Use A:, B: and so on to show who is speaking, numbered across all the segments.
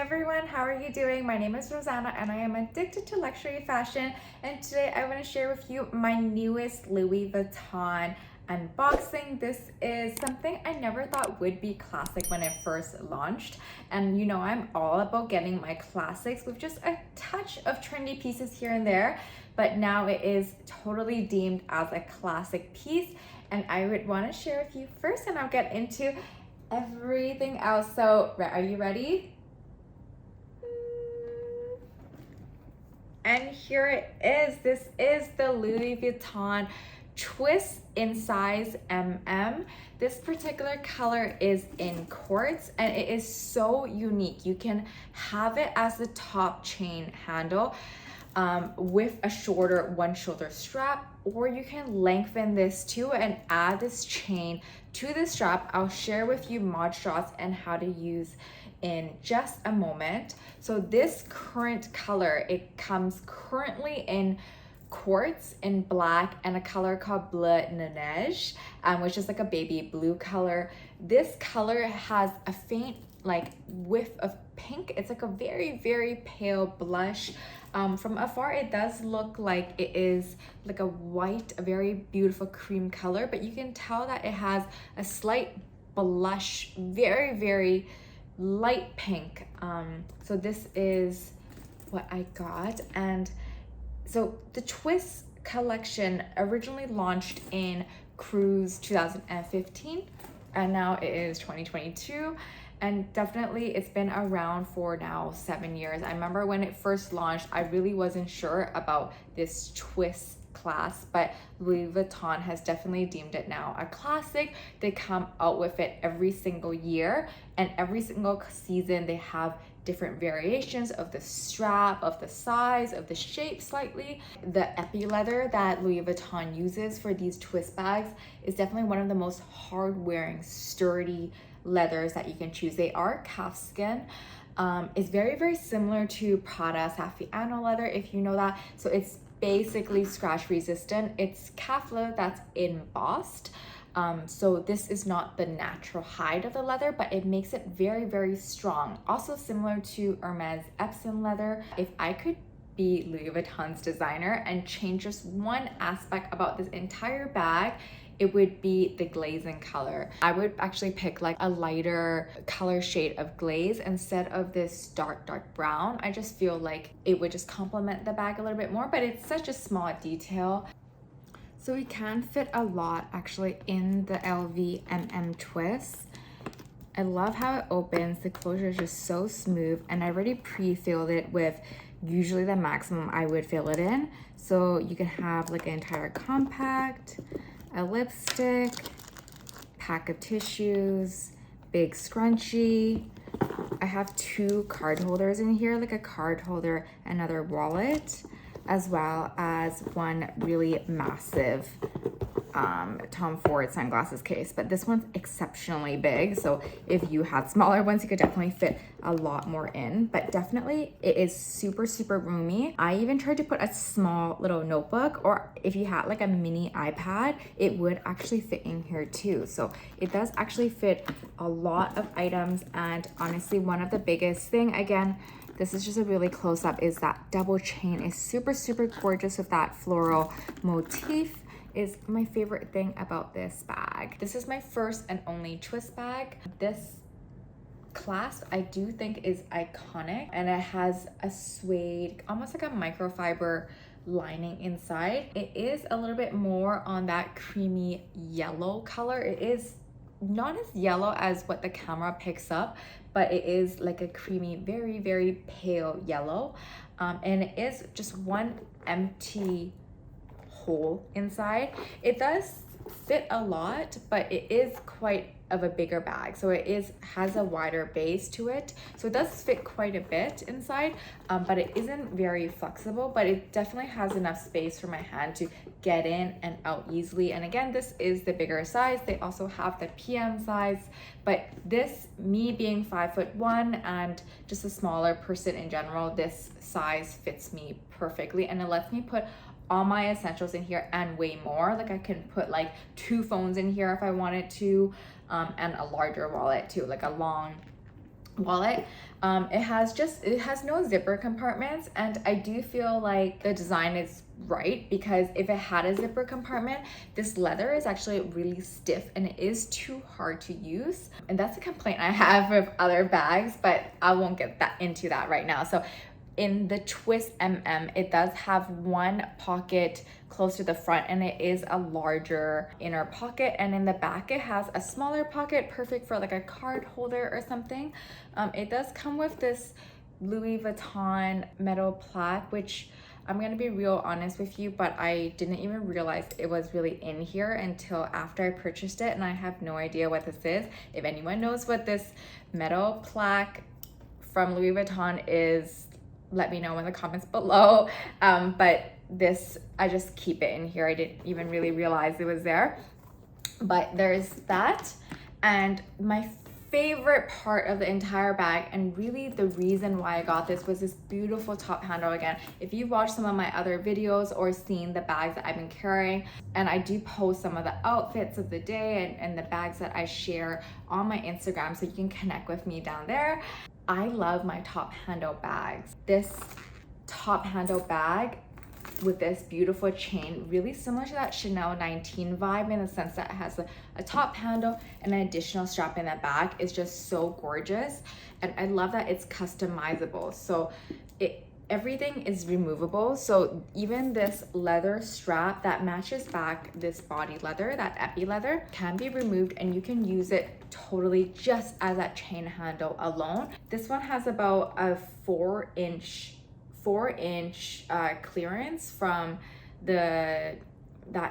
A: everyone, how are you doing? My name is Rosanna and I am addicted to luxury fashion, and today I want to share with you my newest Louis Vuitton unboxing. This is something I never thought would be classic when it first launched, and you know I'm all about getting my classics with just a touch of trendy pieces here and there, but now it is totally deemed as a classic piece, and I would want to share with you first, and I'll get into everything else. So are you ready? And here it is. This is the Louis Vuitton Twist in size MM. This particular color is in quartz and it is so unique. You can have it as the top chain handle with a shorter one shoulder strap, or you can lengthen this too and add this chain to the strap. I'll share with you mod shots and how to use in just a moment. So this current color, it comes currently in quartz, in black, and a color called Bleu Neige, which is like a baby blue color. This color has a faint like whiff of pink. It's like a very, very pale blush. From afar, it does look like it is like a white, a very beautiful cream color, but you can tell that it has a slight blush, very, very light pink. So this is what I got. And so the Twist collection originally launched in Cruise 2015, and now it is 2022. And definitely it's been around for now 7 years. I remember when it first launched, I really wasn't sure about this Twist class, but Louis Vuitton has definitely deemed it now a classic. They come out with it every single year, and every single season they have different variations of the strap, of the size, of the shape slightly. The epi leather that Louis Vuitton uses for these Twist bags is definitely one of the most hard wearing, sturdy leathers that you can choose. They are calfskin. It's very, very similar to Prada Saffiano leather, if you know that. So it's basically scratch resistant. It's calf leather that's embossed. So this is not the natural hide of the leather, but it makes it very, very strong. Also similar to Hermes Epsom leather. If I could be Louis Vuitton's designer and change just one aspect about this entire bag, it would be the glazing color. I would actually pick like a lighter color shade of glaze instead of this dark brown. I just feel like it would just complement the bag a little bit more, but it's such a small detail. So we can fit a lot actually in the LV MM Twist. I love how it opens. The closure is just so smooth, and I already pre-filled it with usually the maximum I would fill it in. So you can have like an entire compact, a lipstick, pack of tissues, big scrunchie. I have 2 card holders in here, like a card holder, another wallet, as well as one really massive Tom Ford sunglasses case, but this one's exceptionally big, so if you had smaller ones you could definitely fit a lot more in, but definitely it is super, super roomy. I even tried to put a small little notebook, or if you had like a mini iPad, it would actually fit in here too. So it does actually fit a lot of items, and honestly one of the biggest thing, again, this is just a really close up, is that double chain is super, super gorgeous with that floral motif. Is my favorite thing about this bag. This is my first and only Twist bag. This clasp I do think is iconic, and it has a suede, almost like a microfiber lining inside. It is a little bit more on that creamy yellow color. It is not as yellow as what the camera picks up, but it is like a creamy, very, very pale yellow. And it is just one empty hole inside. It does fit a lot, but it is quite of a bigger bag, so it has a wider base to it, so it does fit quite a bit inside, but it isn't very flexible, but it definitely has enough space for my hand to get in and out easily. And again, this is the bigger size. They also have the PM size, but this, me being 5'1" and just a smaller person in general, this size fits me perfectly, and it lets me put all my essentials in here and way more. Like I can put like 2 phones in here if I wanted to, and a larger wallet too, like a long wallet. It has no zipper compartments, and I do feel like the design is right, because if it had a zipper compartment, this leather is actually really stiff and it is too hard to use. And that's a complaint I have with other bags, but I won't get into that right now. So in the Twist MM, it does have one pocket close to the front, and it is a larger inner pocket, and in the back it has a smaller pocket, perfect for like a card holder or something. It does come with this Louis Vuitton metal plaque, which I'm gonna be real honest with you, but I didn't even realize it was really in here until after I purchased it, and I have no idea what this is. If anyone knows what this metal plaque from Louis Vuitton is, let me know in the comments below. But this, I just keep it in here. I didn't even really realize it was there. But there's that. And my favorite part of the entire bag, and really the reason why I got this, was this beautiful top handle. Again, if you've watched some of my other videos or seen the bags that I've been carrying, and I do post some of the outfits of the day and the bags that I share on my Instagram, so you can connect with me down there. I love my top handle bags. This top handle bag with this beautiful chain, really similar to that Chanel 19 vibe, in the sense that it has a top handle and an additional strap in the back, is just so gorgeous. And I love that it's customizable. So everything is removable. So even this leather strap that matches back this body leather, that epi leather, can be removed, and you can use it totally just as that chain handle alone. This one has about a 4-inch clearance from that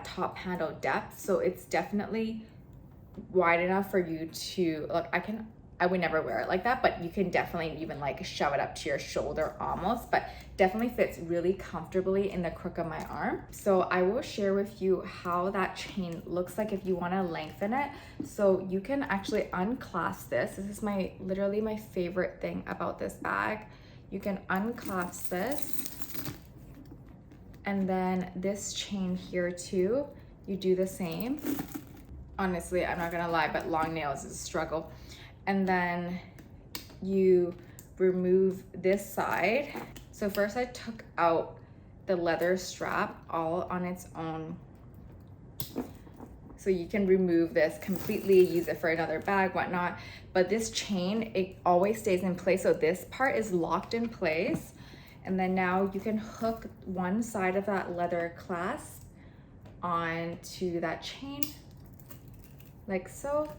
A: top handle depth, so it's definitely wide enough for you to, look, I would never wear it like that, but you can definitely even like shove it up to your shoulder almost, but definitely fits really comfortably in the crook of my arm. So I will share with you how that chain looks like if you want to lengthen it. So you can actually unclasp this. This is literally my favorite thing about this bag. You can unclasp this, and then this chain here too, you do the same. Honestly, I'm not gonna lie, but long nails is a struggle. And then you remove this side. So first I took out the leather strap all on its own. So you can remove this completely, use it for another bag, whatnot. But this chain, it always stays in place. So this part is locked in place. And then now you can hook one side of that leather clasp onto that chain, like so.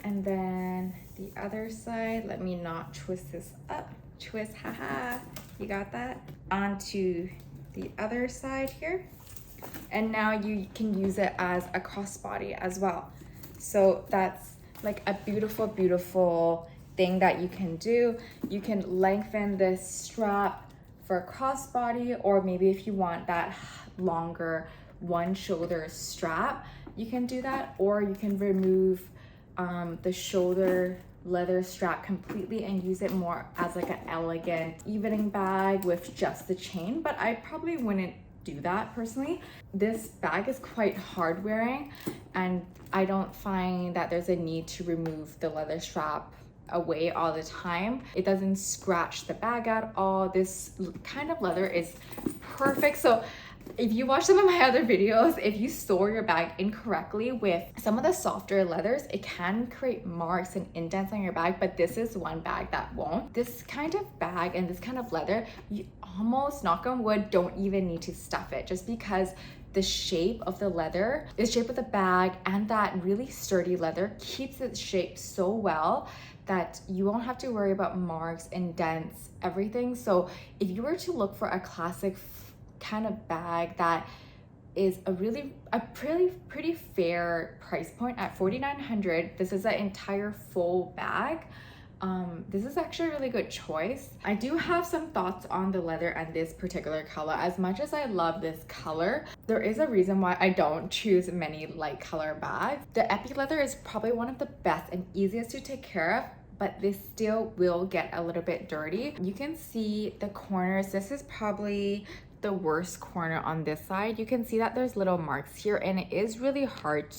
A: And then the other side, let me not twist this up. Twist, haha, you got that? Onto the other side here. And now you can use it as a crossbody as well. So that's like a beautiful, beautiful thing that you can do. You can lengthen this strap for a crossbody, or maybe if you want that longer one shoulder strap, you can do that, or you can remove the shoulder leather strap completely and use it more as like an elegant evening bag with just the chain. But I probably wouldn't do that personally. This bag is quite hard wearing, and I don't find that there's a need to remove the leather strap away all the time. It doesn't scratch the bag at all. This kind of leather is perfect. So if you watch some of my other videos, if you store your bag incorrectly with some of the softer leathers, it can create marks and indents on your bag, but this is one bag that won't. This kind of bag and this kind of leather, you almost, knock on wood, don't even need to stuff it, just because the shape of the leather, the shape of the bag, and that really sturdy leather keeps its shape so well that you won't have to worry about marks, indents, everything. So if you were to look for a classic kind of bag that is a pretty fair price point at $4,900, this is an entire full bag. This is actually a really good choice. I do have some thoughts on the leather and this particular color. As much as I love this color, there is a reason why I don't choose many light color bags. The epi leather is probably one of the best and easiest to take care of, but this still will get a little bit dirty. You can see the corners. This is probably the worst corner on this side. You can see that there's little marks here, and it is really hard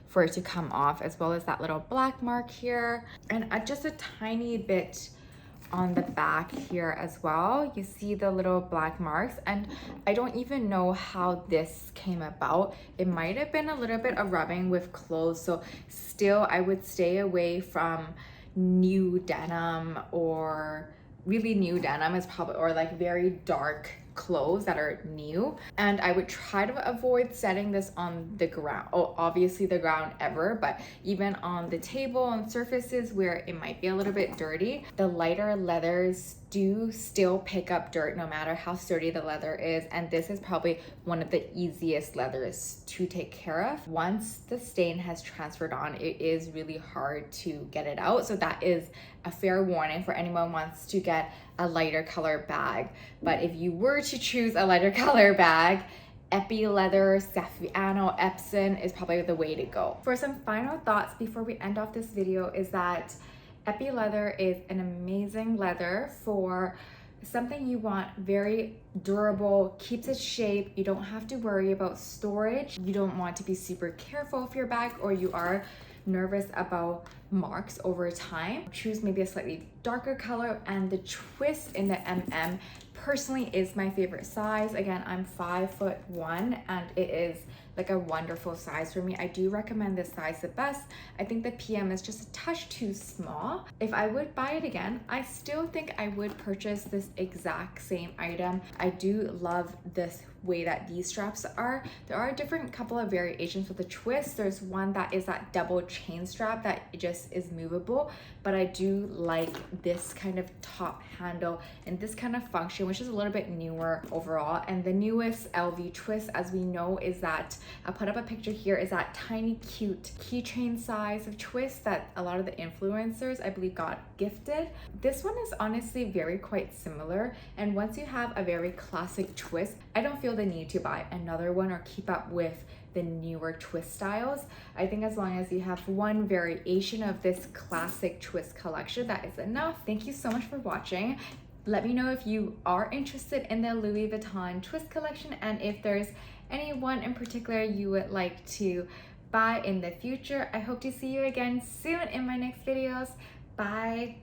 A: for it to come off, as well as that little black mark here, and just a tiny bit on the back here as well. You see the little black marks, and I don't even know how this came about. It might have been a little bit of rubbing with clothes, so still I would stay away from new denim, or really new denim is probably, or like very dark clothes that are new. And I would try to avoid setting this on the ground. Oh, obviously the ground ever, but even on the table and surfaces where it might be a little bit dirty. The lighter leathers do still pick up dirt no matter how sturdy the leather is, and this is probably one of the easiest leathers to take care of. Once the stain has transferred on, it is really hard to get it out, so that is a fair warning for anyone who wants to get a lighter color bag. But if you were to choose a lighter color bag, Epi Leather, Saffiano, Epson is probably the way to go. For some final thoughts before we end off this video is that Epi Leather is an amazing leather for something you want very durable, keeps its shape. You don't have to worry about storage. You don't want to be super careful with your bag, or you are nervous about marks over time. Choose maybe a slightly darker color, and the twist in the MM personally is my favorite size. Again, I'm 5'1", and it is like a wonderful size for me. I do recommend this size the best. I think the PM is just a touch too small. If I would buy it again, I still think I would purchase this exact same item. I do love this way that these straps are. There are a different couple of variations with the twist. There's one that is that double chain strap that just is movable, but I do like this kind of top handle and this kind of function, which is a little bit newer overall. And the newest LV twist, as we know, is that, I'll put up a picture here, is that tiny cute keychain size of twist that a lot of the influencers, I believe, got gifted. This one is honestly quite similar, and once you have a very classic twist, I don't feel the need to buy another one or keep up with the newer twist styles. I think as long as you have one variation of this classic twist collection, that is enough. Thank you so much for watching. Let me know if you are interested in the Louis Vuitton twist collection, and if there's any one in particular you would like to buy in the future. I hope to see you again soon in my next videos. Bye.